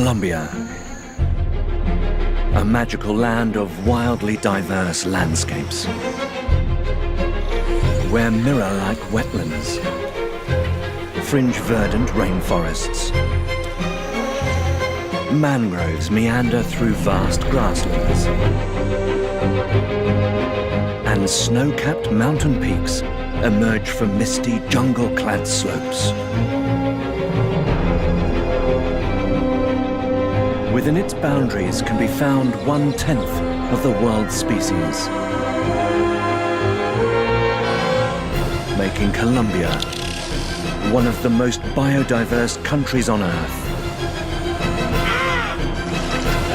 Colombia, a magical land of wildly diverse landscapes, where mirror-like wetlands, fringe verdant rainforests, mangroves meander through vast grasslands, and snow-capped mountain peaks emerge from misty jungle-clad slopes. Within its boundaries can be found 1/10 of the world's species, making Colombia one of the most biodiverse countries on Earth.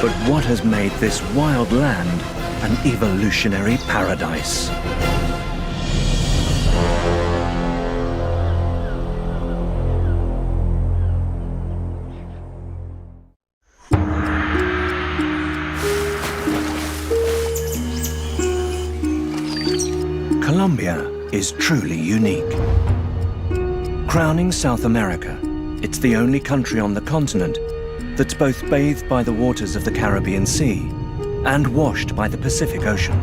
But what has made this wild land an evolutionary paradise? Colombia is truly unique. Crowning South America, it's the only country on the continent that's both bathed by the waters of the Caribbean Sea and washed by the Pacific Ocean.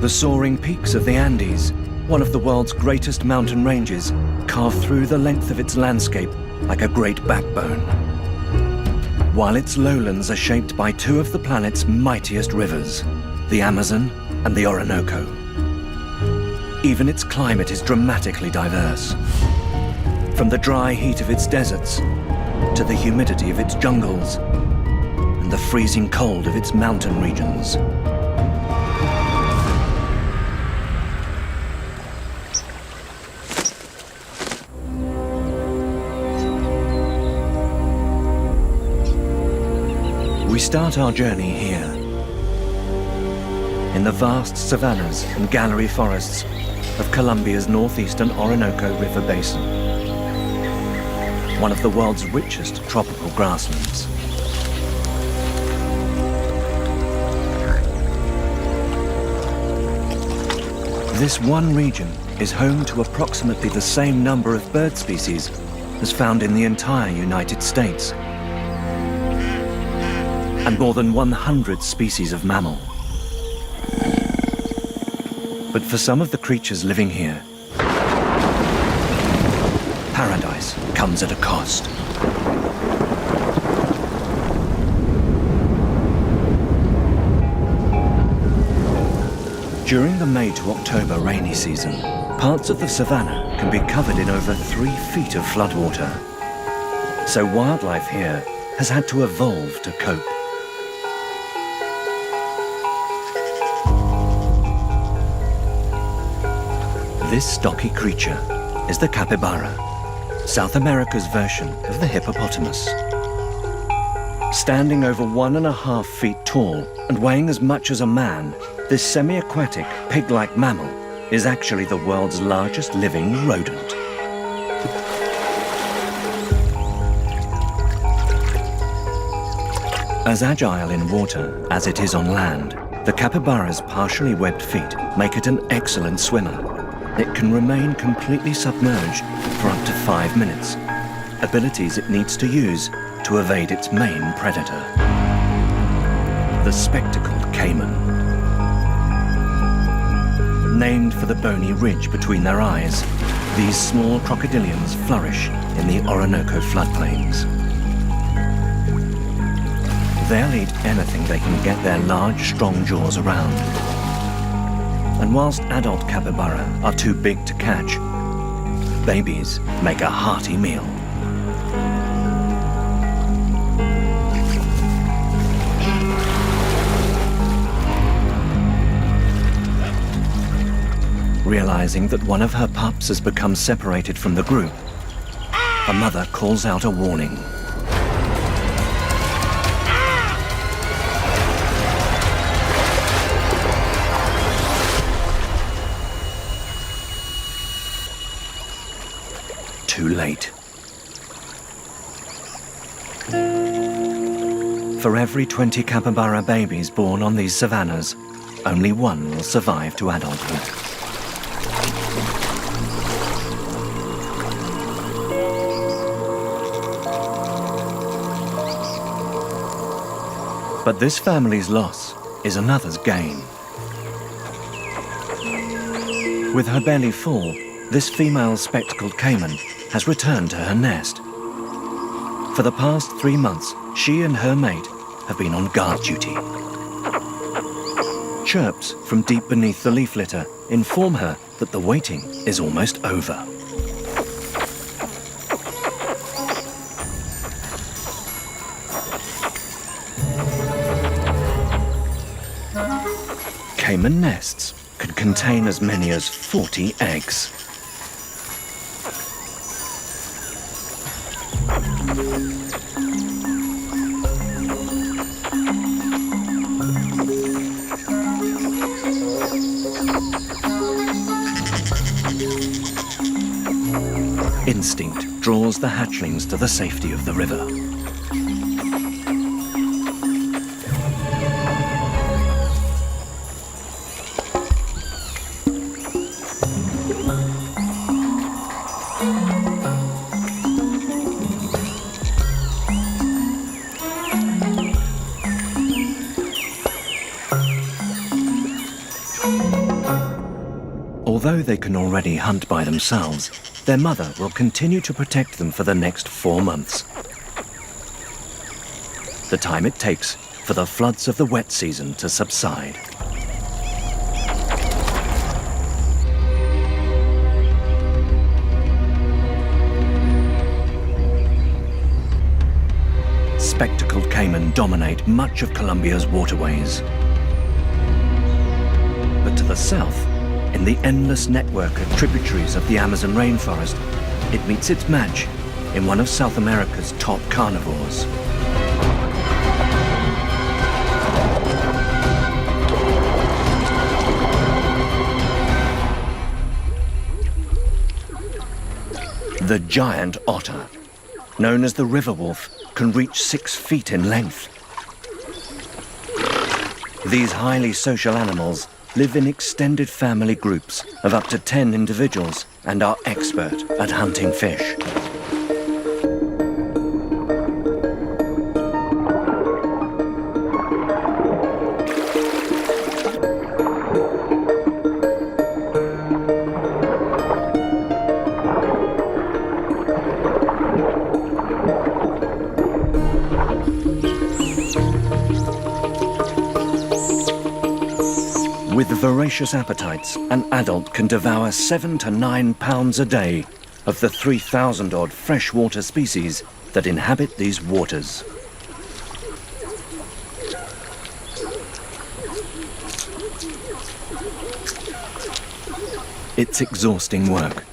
The soaring peaks of the Andes, one of the world's greatest mountain ranges, carve through the length of its landscape like a great backbone, while its lowlands are shaped by two of the planet's mightiest rivers, the Amazon and the Orinoco. Even its climate is dramatically diverse. From the dry heat of its deserts, to the humidity of its jungles, and the freezing cold of its mountain regions. We start our journey here, in the vast savannas and gallery forests of Colombia's northeastern Orinoco River basin, one of the world's richest tropical grasslands. This one region is home to approximately the same number of bird species as found in the entire United States, and more than 100 species of mammal. But for some of the creatures living here, paradise comes at a cost. During the May to October rainy season, parts of the savanna can be covered in over 3 feet of floodwater. So wildlife here has had to evolve to cope. This stocky creature is the capybara, South America's version of the hippopotamus. Standing over 1.5 feet tall and weighing as much as a man, this semi-aquatic, pig-like mammal is actually the world's largest living rodent. As agile in water as it is on land, the capybara's partially webbed feet make it an excellent swimmer. It can remain completely submerged for up to 5 minutes, abilities it needs to use to evade its main predator, the spectacled caiman. Named for the bony ridge between their eyes, these small crocodilians flourish in the Orinoco floodplains. They'll eat anything they can get their large, strong jaws around. And whilst adult capybara are too big to catch, babies make a hearty meal. Realizing that one of her pups has become separated from the group, a mother calls out a warning. Too late. For every 20 capybara babies born on these savannas, only one will survive to adulthood. But this family's loss is another's gain. With her belly full, this female spectacled caiman has returned to her nest. For the past 3 months, she and her mate have been on guard duty. Chirps from deep beneath the leaf litter inform her that the waiting is almost over. Caiman nests can contain as many as 40 eggs. Instinct draws the hatchlings to the safety of the river. Although they can already hunt by themselves, their mother will continue to protect them for the next 4 months. The time it takes for the floods of the wet season to subside. Spectacled caiman dominate much of Colombia's waterways. But to the south, in the endless network of tributaries of the Amazon rainforest, it meets its match in one of South America's top carnivores. The giant otter, known as the river wolf, can reach 6 feet in length. These highly social animals live in extended family groups of up to 10 individuals and are expert at hunting fish. With voracious appetites, an adult can devour 7 to 9 pounds a day of the 3,000-odd freshwater species that inhabit these waters. It's exhausting work.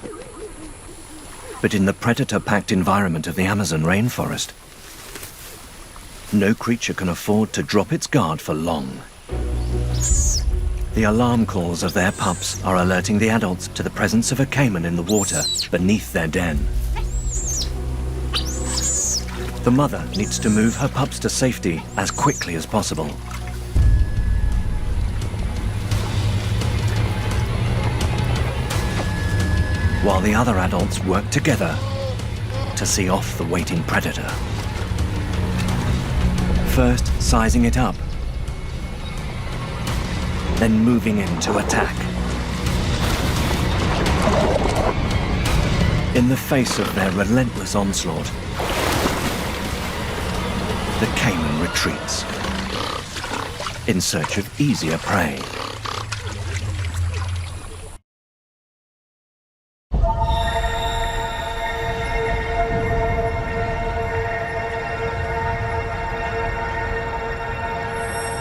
But in the predator-packed environment of the Amazon rainforest, no creature can afford to drop its guard for long. The alarm calls of their pups are alerting the adults to the presence of a caiman in the water beneath their den. The mother needs to move her pups to safety as quickly as possible. While the other adults work together to see off the waiting predator. First sizing it up, then moving in to attack. In the face of their relentless onslaught, the caiman retreats in search of easier prey.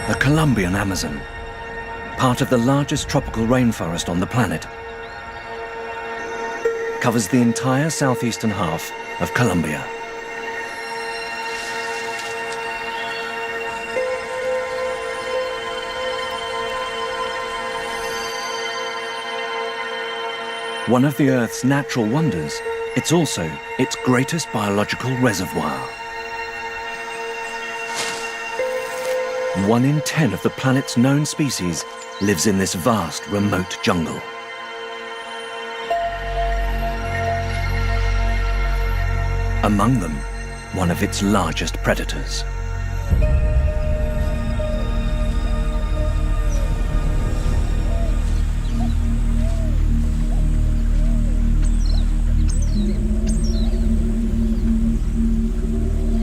The Colombian Amazon, part of the largest tropical rainforest on the planet, covers the entire southeastern half of Colombia. One of the Earth's natural wonders, it's also its greatest biological reservoir. 1 in 10 of the planet's known species lives in this vast, remote jungle. Among them, one of its largest predators.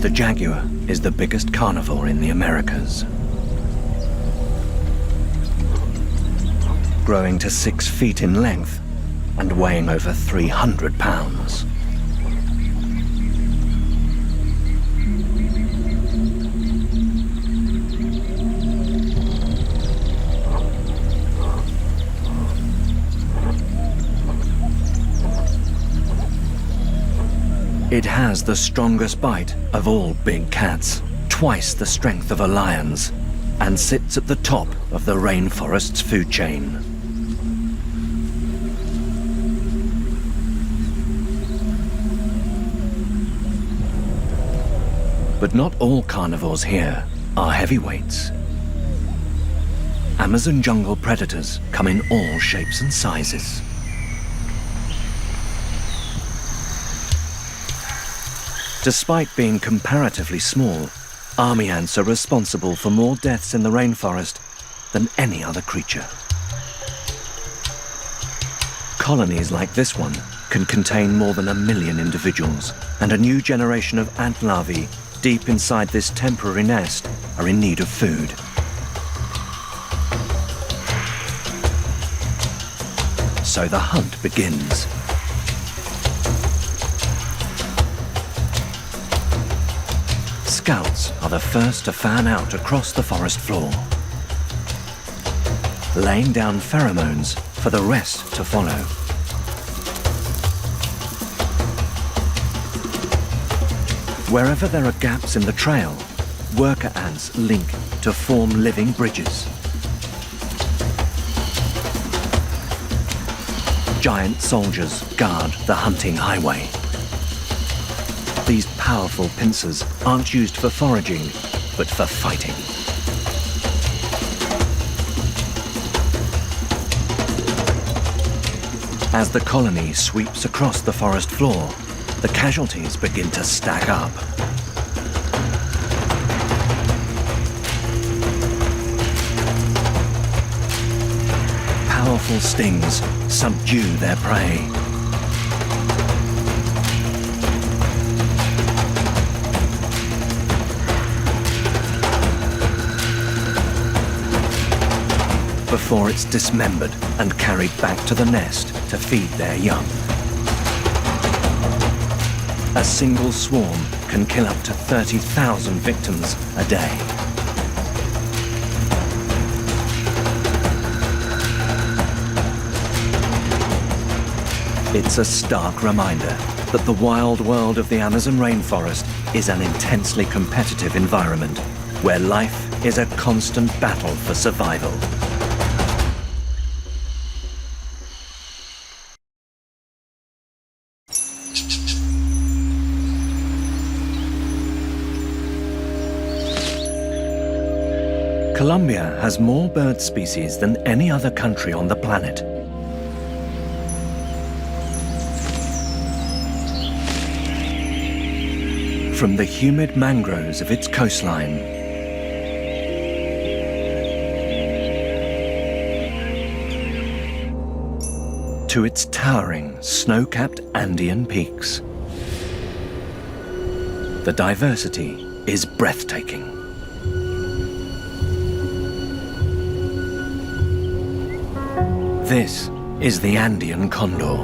The jaguar is the biggest carnivore in the Americas. Growing to 6 feet in length and weighing over 300 pounds. It has the strongest bite of all big cats, twice the strength of a lion's, and sits at the top of the rainforest's food chain. But not all carnivores here are heavyweights. Amazon jungle predators come in all shapes and sizes. Despite being comparatively small, army ants are responsible for more deaths in the rainforest than any other creature. Colonies like this one can contain more than 1 million individuals, and a new generation of ant larvae deep inside this temporary nest are in need of food. So the hunt begins. Scouts are the first to fan out across the forest floor, laying down pheromones for the rest to follow. Wherever there are gaps in the trail, worker ants link to form living bridges. Giant soldiers guard the hunting highway. These powerful pincers aren't used for foraging, but for fighting. As the colony sweeps across the forest floor, the casualties begin to stack up. Powerful stings subdue their prey. Before it's dismembered and carried back to the nest to feed their young. A single swarm can kill up to 30,000 victims a day. It's a stark reminder that the wild world of the Amazon rainforest is an intensely competitive environment where life is a constant battle for survival. Colombia has more bird species than any other country on the planet. From the humid mangroves of its coastline to its towering, snow-capped Andean peaks, the diversity is breathtaking. This is the Andean condor.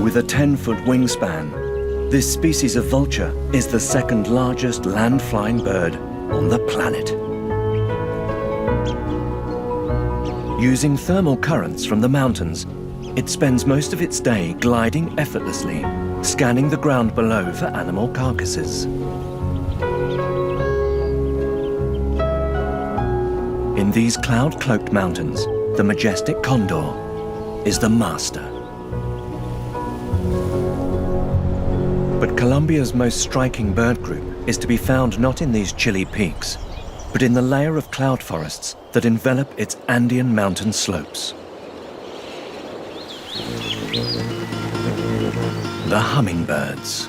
With a 10-foot wingspan, this species of vulture is the second largest land-flying bird on the planet. Using thermal currents from the mountains, it spends most of its day gliding effortlessly, scanning the ground below for animal carcasses. In these cloud-cloaked mountains, the majestic condor is the master. But Colombia's most striking bird group is to be found not in these chilly peaks, but in the layer of cloud forests that envelop its Andean mountain slopes. The hummingbirds.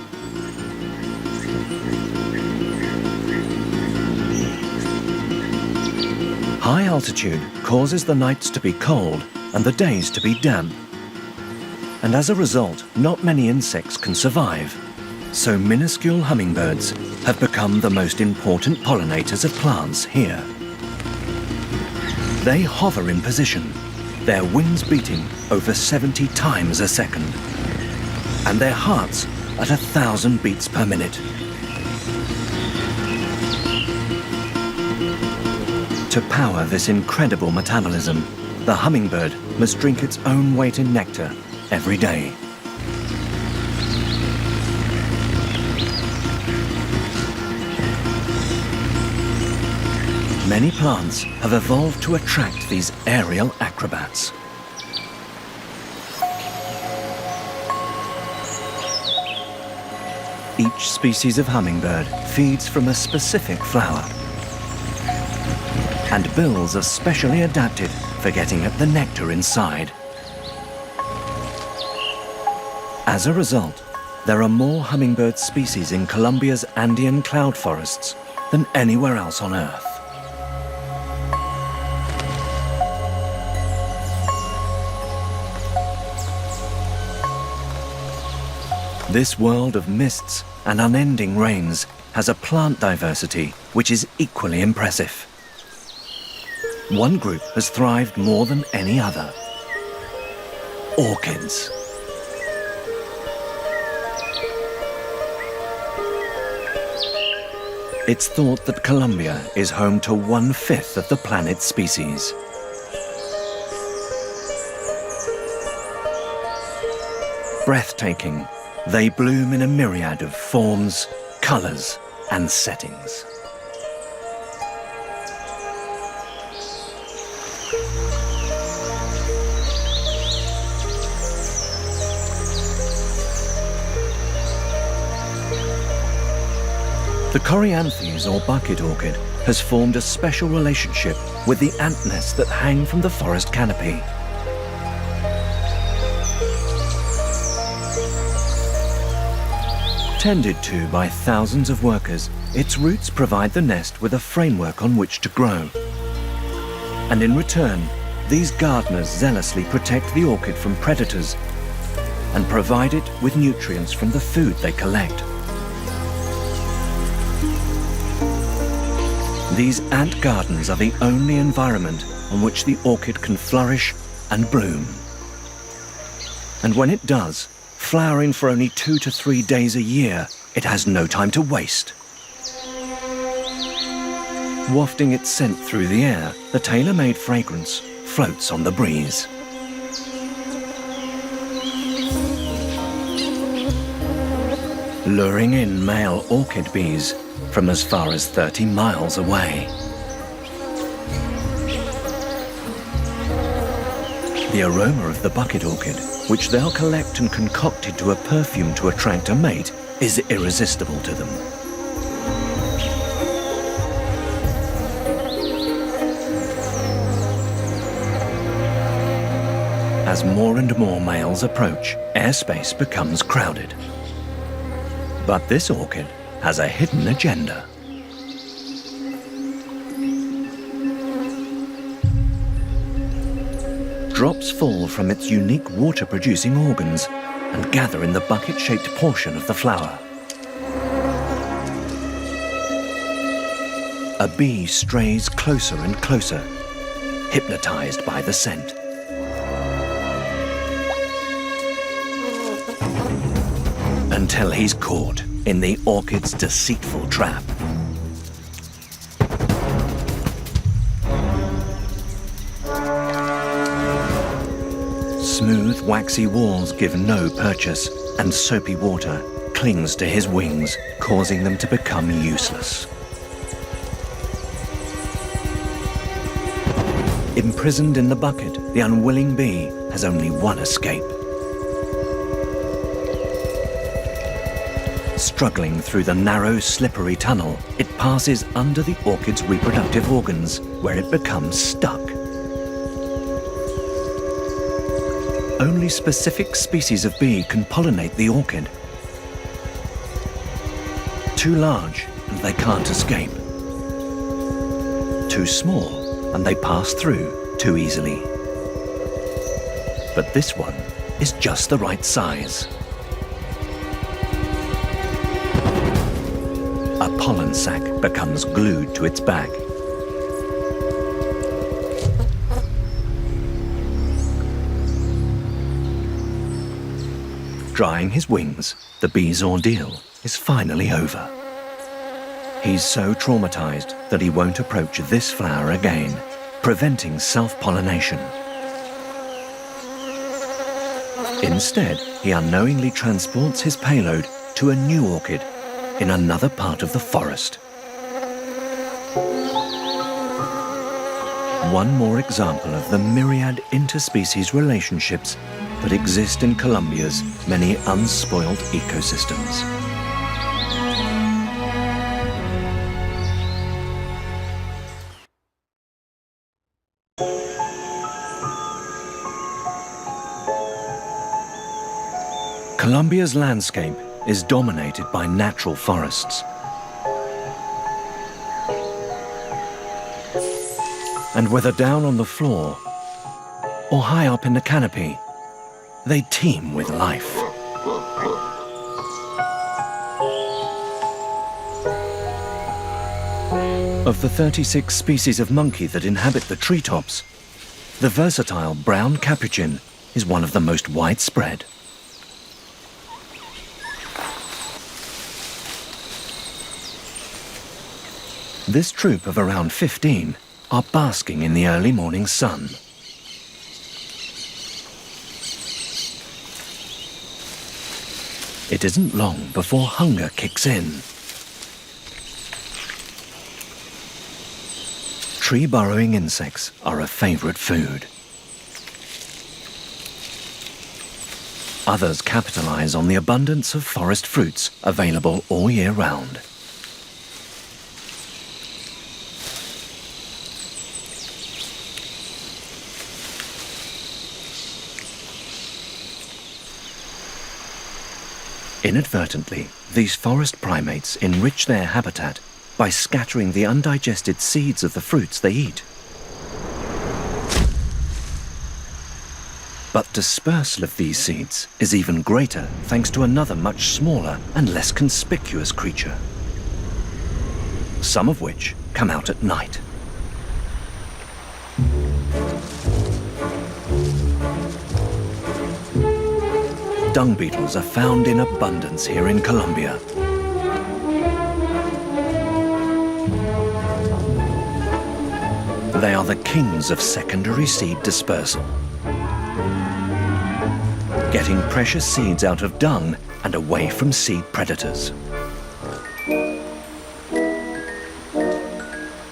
High altitude causes the nights to be cold and the days to be damp. And as a result, not many insects can survive. So minuscule hummingbirds have become the most important pollinators of plants here. They hover in position, their wings beating over 70 times a second, and their hearts at 1,000 beats per minute. To power this incredible metabolism, the hummingbird must drink its own weight in nectar every day. Many plants have evolved to attract these aerial acrobats. Each species of hummingbird feeds from a specific flower, and bills are specially adapted for getting at the nectar inside. As a result, there are more hummingbird species in Colombia's Andean cloud forests than anywhere else on Earth. This world of mists and unending rains has a plant diversity which is equally impressive. One group has thrived more than any other: orchids. It's thought that Colombia is home to 1/5 of the planet's species. Breathtaking, they bloom in a myriad of forms, colors, and settings. The coryanthes, or bucket orchid, has formed a special relationship with the ant nests that hang from the forest canopy. Tended to by thousands of workers, its roots provide the nest with a framework on which to grow. And in return, these gardeners zealously protect the orchid from predators and provide it with nutrients from the food they collect. These ant gardens are the only environment on which the orchid can flourish and bloom. And when it does, flowering for only 2 to 3 days a year, it has no time to waste. Wafting its scent through the air, the tailor-made fragrance floats on the breeze. Luring in male orchid bees from as far as 30 miles away. The aroma of the bucket orchid, which they'll collect and concoct into a perfume to attract a mate, is irresistible to them. As more and more males approach, airspace becomes crowded. But this orchid has a hidden agenda. Drops fall from its unique water-producing organs and gather in the bucket-shaped portion of the flower. A bee strays closer and closer, hypnotized by the scent. Until he's caught in the orchid's deceitful trap. Smooth, waxy walls give no purchase, and soapy water clings to his wings, causing them to become useless. Imprisoned in the bucket, the unwilling bee has only one escape. Struggling through the narrow, slippery tunnel, it passes under the orchid's reproductive organs, where it becomes stuck. Only specific species of bee can pollinate the orchid. Too large, and they can't escape. Too small, and they pass through too easily. But this one is just the right size. A pollen sac becomes glued to its back. Drying his wings, the bee's ordeal is finally over. He's so traumatized that he won't approach this flower again, preventing self-pollination. Instead, he unknowingly transports his payload to a new orchid in another part of the forest. One more example of the myriad interspecies relationships that exist in Colombia's many unspoiled ecosystems. Colombia's landscape is dominated by natural forests. And whether down on the floor or high up in the canopy, they teem with life. Of the 36 species of monkey that inhabit the treetops, the versatile brown capuchin is one of the most widespread. This troop of around 15 are basking in the early morning sun. It isn't long before hunger kicks in. Tree-burrowing insects are a favorite food. Others capitalize on the abundance of forest fruits available all year round. Inadvertently, these forest primates enrich their habitat by scattering the undigested seeds of the fruits they eat. But dispersal of these seeds is even greater thanks to another much smaller and less conspicuous creature, some of which come out at night. Dung beetles are found in abundance here in Colombia. They are the kings of secondary seed dispersal, getting precious seeds out of dung and away from seed predators.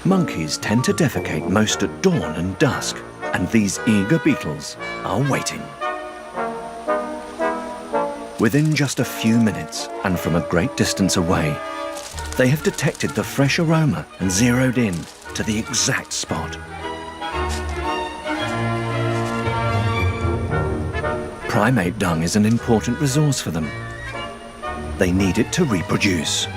Monkeys tend to defecate most at dawn and dusk, and these eager beetles are waiting. Within just a few minutes, and from a great distance away, they have detected the fresh aroma and zeroed in to the exact spot. Primate dung is an important resource for them. They need it to reproduce.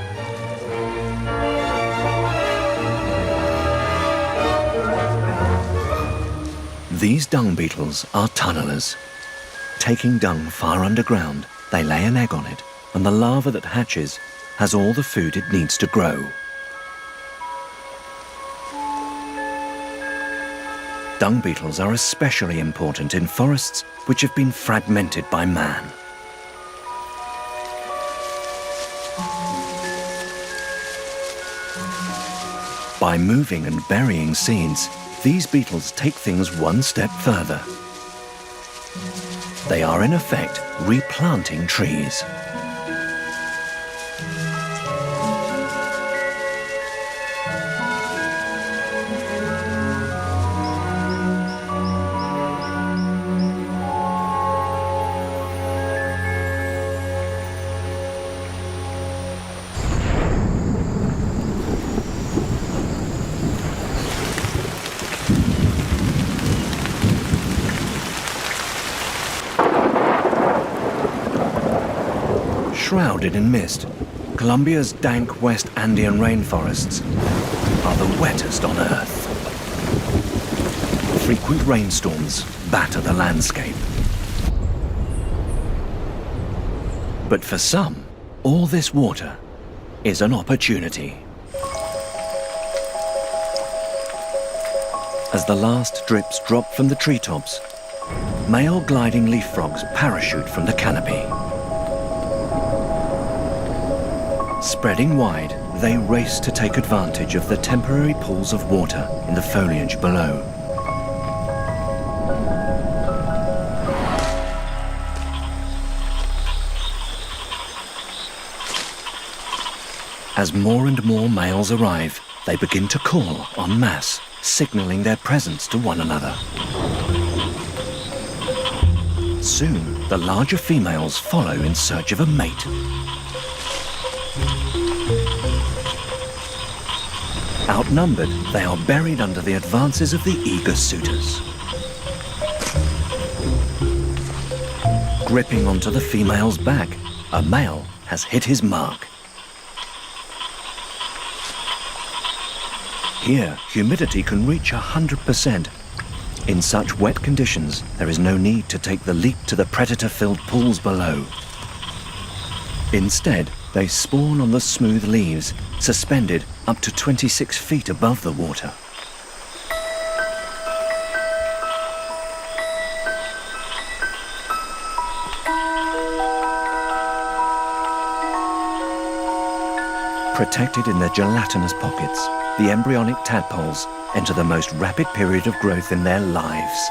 These dung beetles are tunnelers. Taking dung far underground, they lay an egg on it, and the larva that hatches has all the food it needs to grow. Dung beetles are especially important in forests which have been fragmented by man. By moving and burying seeds, these beetles take things one step further. They are in effect replanting trees. Shrouded in mist, Colombia's dank West Andean rainforests are the wettest on Earth. Frequent rainstorms batter the landscape. But for some, all this water is an opportunity. As the last drips drop from the treetops, male gliding leaf frogs parachute from the canopy. Spreading wide, they race to take advantage of the temporary pools of water in the foliage below. As more and more males arrive, they begin to call en masse, signaling their presence to one another. Soon, the larger females follow in search of a mate. Outnumbered, they are buried under the advances of the eager suitors. Gripping onto the female's back, a male has hit his mark. Here, humidity can reach 100%. In such wet conditions, there is no need to take the leap to the predator-filled pools below. Instead, they spawn on the smooth leaves, suspended up to 26 feet above the water. Protected in their gelatinous pockets, the embryonic tadpoles enter the most rapid period of growth in their lives.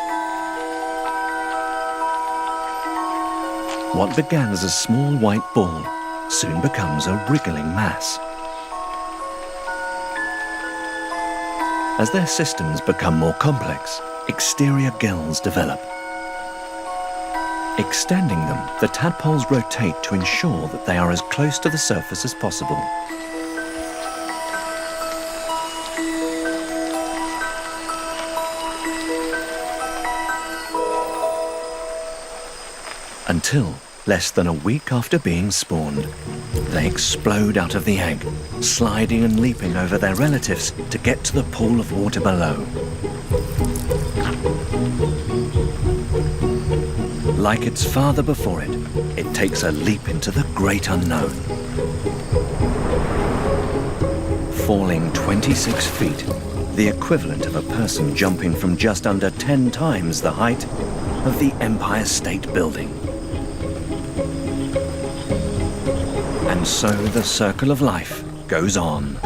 What began as a small white ball soon becomes a wriggling mass. As their systems become more complex, exterior gills develop. Extending them, the tadpoles rotate to ensure that they are as close to the surface as possible. Until, less than a week after being spawned, they explode out of the egg, sliding and leaping over their relatives to get to the pool of water below. Like its father before it, it takes a leap into the great unknown. Falling 26 feet, the equivalent of a person jumping from just under 10 times the height of the Empire State Building. And so the circle of life goes on.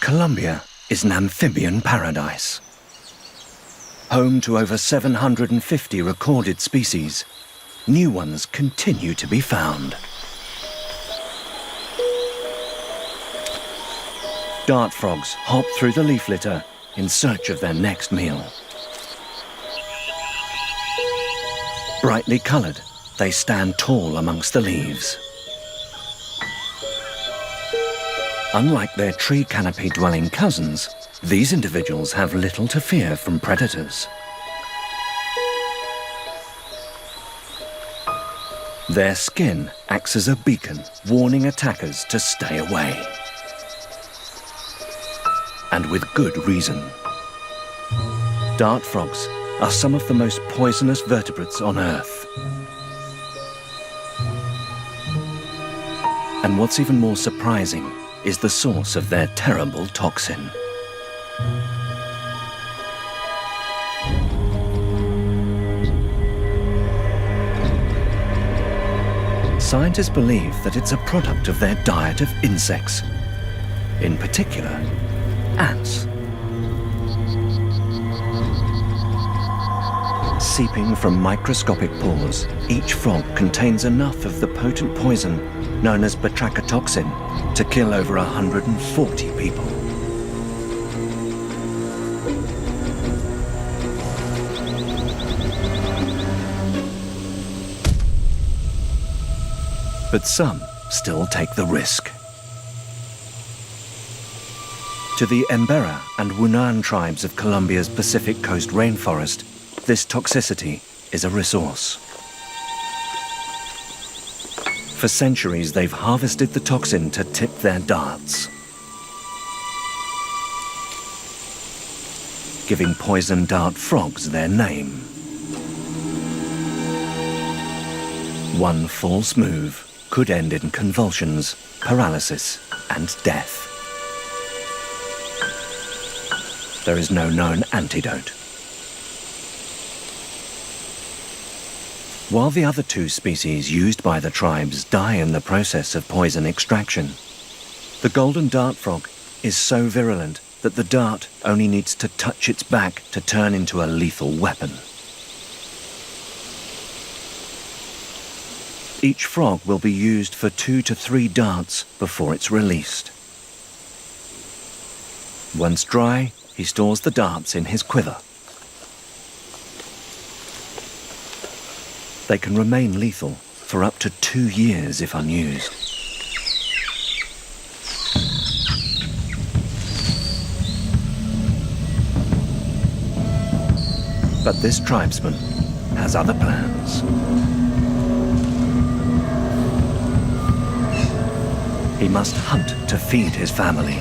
Colombia is an amphibian paradise. Home to over 750 recorded species, new ones continue to be found. Dart frogs hop through the leaf litter in search of their next meal. Brightly coloured, they stand tall amongst the leaves. Unlike their tree canopy-dwelling cousins, these individuals have little to fear from predators. Their skin acts as a beacon, warning attackers to stay away. And with good reason. Dart frogs are some of the most poisonous vertebrates on Earth. And what's even more surprising is the source of their terrible toxin. Scientists believe that it's a product of their diet of insects, in particular, ants. Seeping from microscopic pores, each frog contains enough of the potent poison known as batrachotoxin to kill over 140 people. But some still take the risk. To the Embera and Wunan tribes of Colombia's Pacific Coast rainforest, this toxicity is a resource. For centuries, they've harvested the toxin to tip their darts. giving poison dart frogs their name. One false move could end in convulsions, paralysis, and death. There is no known antidote. While the other two species used by the tribes die in the process of poison extraction, the golden dart frog is so virulent that the dart only needs to touch its back to turn into a lethal weapon. Each frog will be used for 2 to 3 darts before it's released. Once dry, he stores the darts in his quiver. They can remain lethal for up to 2 years if unused. But this tribesman has other plans. He must hunt to feed his family.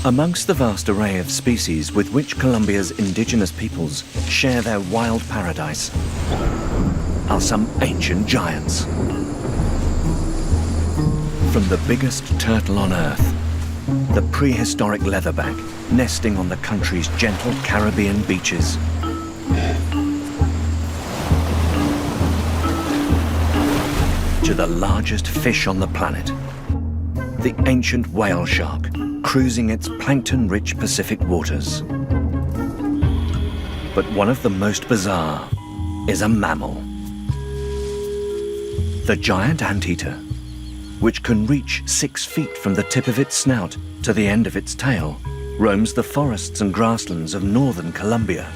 Amongst the vast array of species with which Colombia's indigenous peoples share their wild paradise are some ancient giants. From the biggest turtle on Earth, the prehistoric leatherback nesting on the country's gentle Caribbean beaches, to the largest fish on the planet, the ancient whale shark cruising its plankton-rich Pacific waters. But one of the most bizarre is a mammal. The giant anteater, which can reach 6 feet from the tip of its snout to the end of its tail, roams the forests and grasslands of northern Colombia.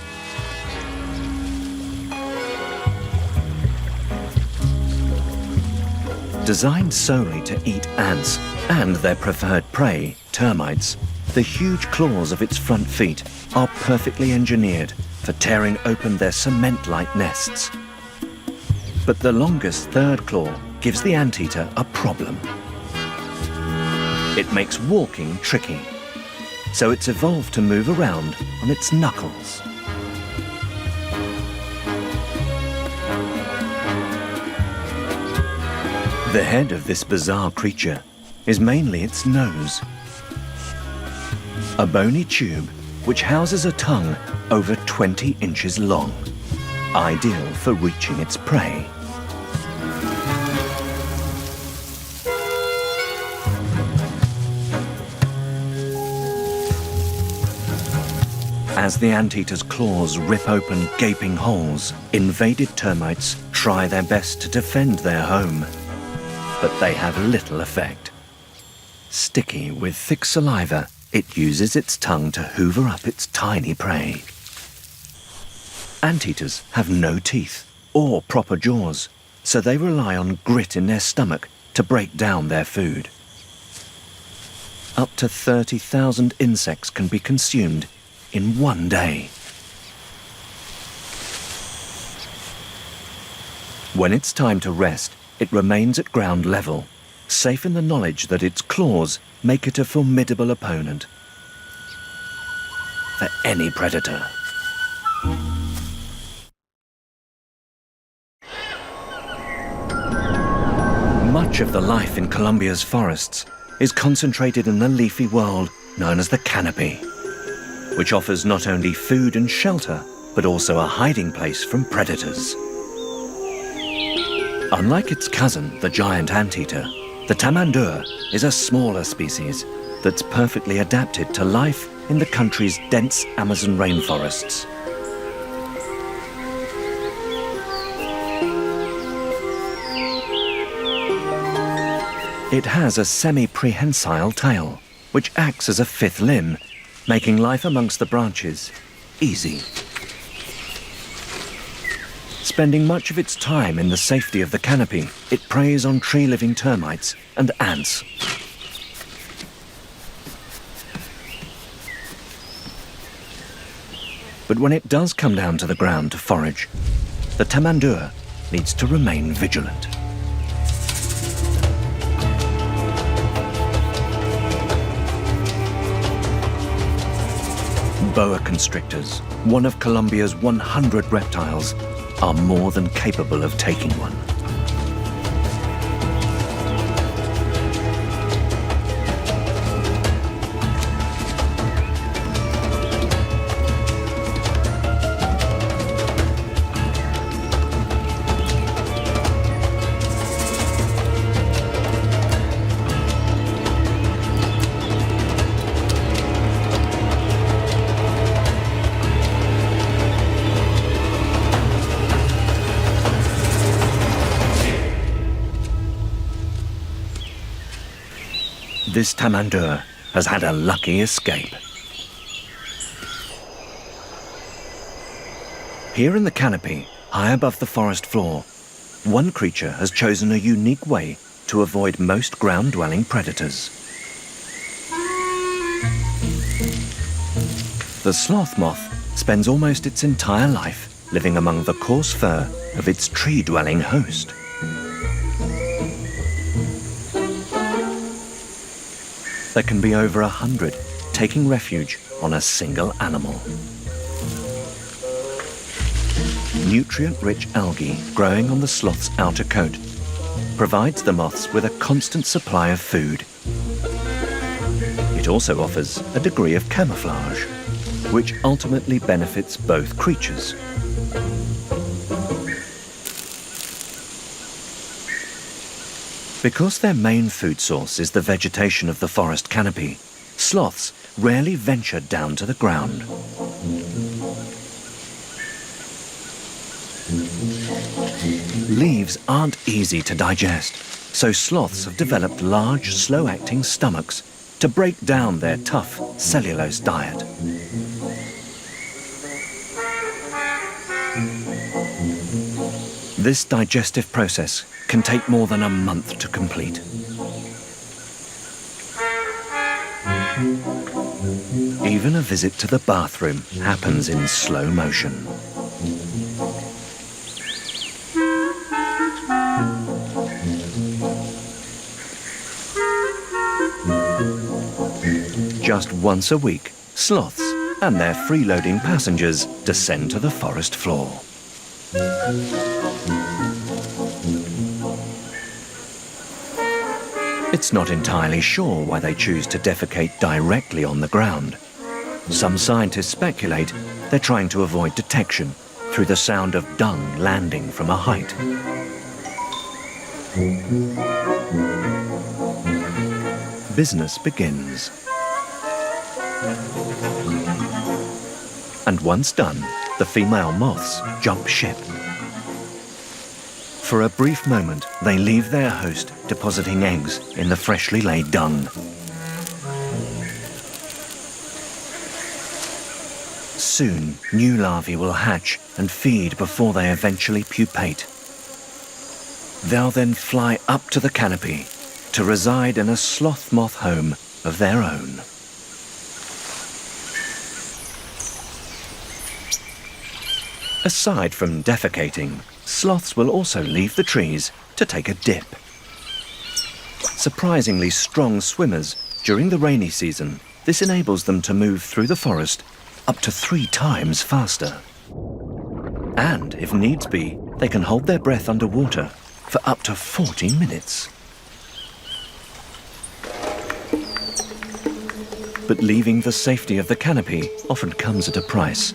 Designed solely to eat ants and their preferred prey, termites, the huge claws of its front feet are perfectly engineered for tearing open their cement-like nests. But the longest third claw gives the anteater a problem. It makes walking tricky, so it's evolved to move around on its knuckles. The head of this bizarre creature is mainly its nose, a bony tube which houses a tongue over 20 inches long, ideal for reaching its prey. As the anteater's claws rip open gaping holes, invaded termites try their best to defend their home, but they have little effect. Sticky with thick saliva, it uses its tongue to hoover up its tiny prey. Anteaters have no teeth or proper jaws, so they rely on grit in their stomach to break down their food. Up to 30,000 insects can be consumed in one day. When it's time to rest, it remains at ground level, safe in the knowledge that its claws make it a formidable opponent for any predator. Much of the life in Colombia's forests is concentrated in the leafy world known as the canopy, which offers not only food and shelter, but also a hiding place from predators. Unlike its cousin, the giant anteater, the tamandur is a smaller species that's perfectly adapted to life in the country's dense Amazon rainforests. It has a semi-prehensile tail, which acts as a fifth limb, making life amongst the branches easy. Spending much of its time in the safety of the canopy, it preys on tree-living termites and ants. But when it does come down to the ground to forage, the tamandur needs to remain vigilant. Boa constrictors, one of Colombia's 100 reptiles, are more than capable of taking one. This tamandur has had a lucky escape. Here in the canopy, high above the forest floor, one creature has chosen a unique way to avoid most ground-dwelling predators. The sloth moth spends almost its entire life living among the coarse fur of its tree-dwelling host. There can be over 100 taking refuge on a single animal. Nutrient-rich algae growing on the sloth's outer coat provides the moths with a constant supply of food. It also offers a degree of camouflage, which ultimately benefits both creatures. Because their main food source is the vegetation of the forest canopy, sloths rarely venture down to the ground. Leaves aren't easy to digest, so sloths have developed large, slow-acting stomachs to break down their tough cellulose diet. This digestive process can take more than a month to complete. Even a visit to the bathroom happens in slow motion. Just once a week, sloths and their freeloading passengers descend to the forest floor. It's not entirely sure why they choose to defecate directly on the ground. Some scientists speculate they're trying to avoid detection through the sound of dung landing from a height. Business begins. And once done, the female moths jump ship. For a brief moment, they leave their host, depositing eggs in the freshly laid dung. Soon, new larvae will hatch and feed before they eventually pupate. They'll then fly up to the canopy to reside in a sloth moth home of their own. Aside from defecating, sloths will also leave the trees to take a dip. Surprisingly strong swimmers during the rainy season, this enables them to move through the forest up to 3 times faster. And if needs be, they can hold their breath underwater for up to 40 minutes. But leaving the safety of the canopy often comes at a price,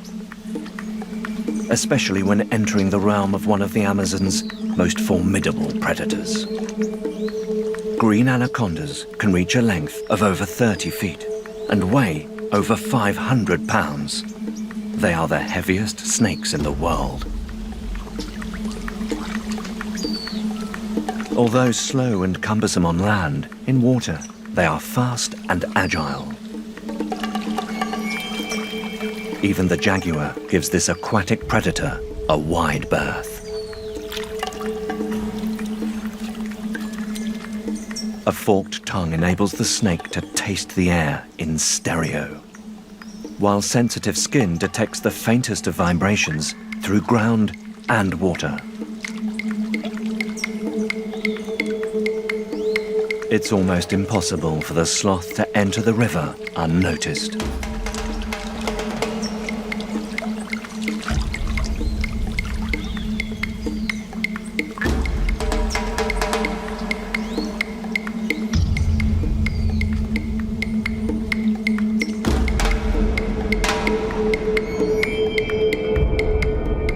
especially when entering the realm of one of the Amazon's most formidable predators. Green anacondas can reach a length of over 30 feet and weigh over 500 pounds. They are the heaviest snakes in the world. Although slow and cumbersome on land, in water, they are fast and agile. Even the jaguar gives this aquatic predator a wide berth. A forked tongue enables the snake to taste the air in stereo. while sensitive skin detects the faintest of vibrations through ground and water. It's almost impossible for the sloth to enter the river unnoticed.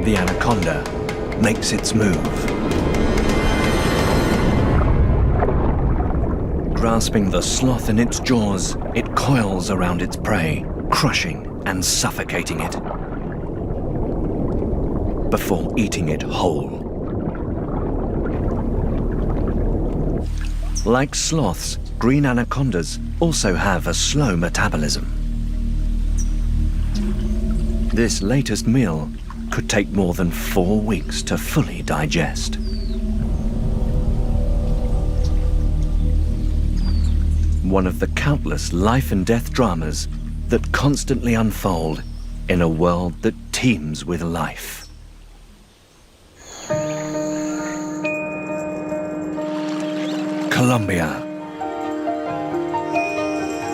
The anaconda makes its move. Grasping the sloth in its jaws, it coils around its prey, crushing and suffocating it, before eating it whole. Like sloths, green anacondas also have a slow metabolism. This latest meal could take more than 4 weeks to fully digest. One of the countless life and death dramas that constantly unfold in a world that teems with life. Colombia,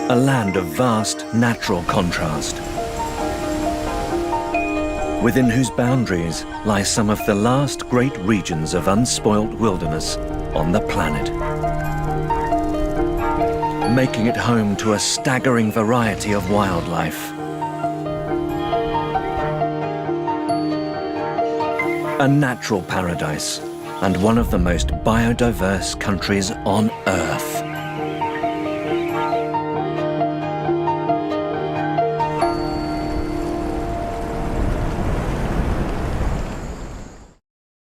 a land of vast natural contrast, within whose boundaries lie some of the last great regions of unspoilt wilderness on the planet, making it home to a staggering variety of wildlife. A natural paradise and one of the most biodiverse countries on Earth.